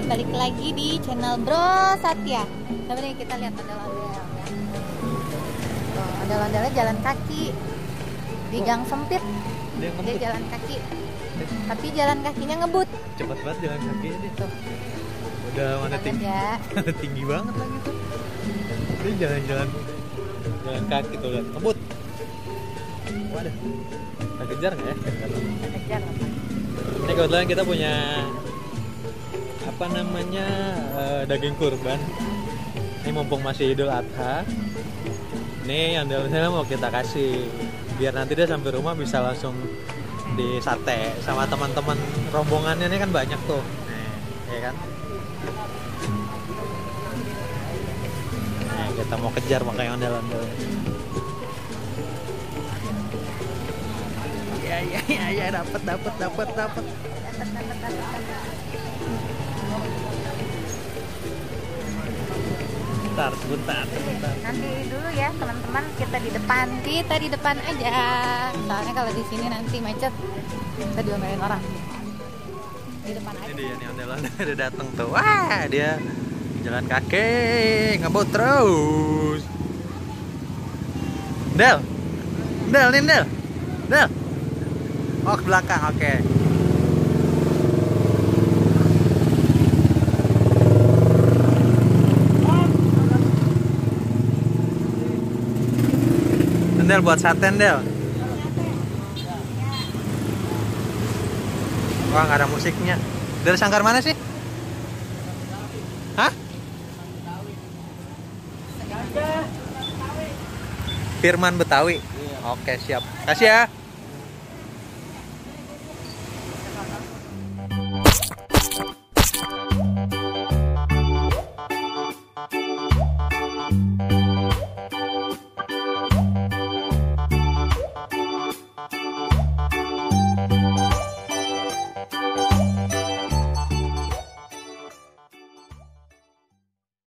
balik lagi di channel Bro Satya. Coba nih kita lihat ondel-ondel ya. Tuh, ondel-ondelnya jalan kaki di gang sempit. Dia jalan kaki, tapi jalan kakinya ngebut. Cepat banget jalan kaki ini. Tuh. Udah mana tinggi, Ya. tinggi banget lagi tuh. Ini jalan kaki tuh lihat ngebut. Waduh, kita kejar nggak ya? Kita kejar lah. Ini kebetulan kita punya apa namanya daging kurban. Ini mumpung masih Idul Adha. Ini yang dalamnya mau kita kasih biar nanti dia sampai rumah bisa langsung disate sama teman-teman rombongannya. Ini kan banyak tuh. Nih, ya kan? Nah, kita mau kejar makanya ondel-ondel. Ya, dapat. Sebentar. Nanti dulu ya teman-teman, kita di depan aja. Soalnya kalau di sini nanti macet, kita diomelin orang. Di depan aja. Ini dia nih ondel-ondel udah datang tuh. Wah, dia jalan kaki ngebut terus. Del. Oh, ke belakang, oke. Del buat sate, Del. Wah, nggak ada musiknya. Dari sangkar mana sih? Hah? Firman Betawi. Oke, siap. Kasih ya.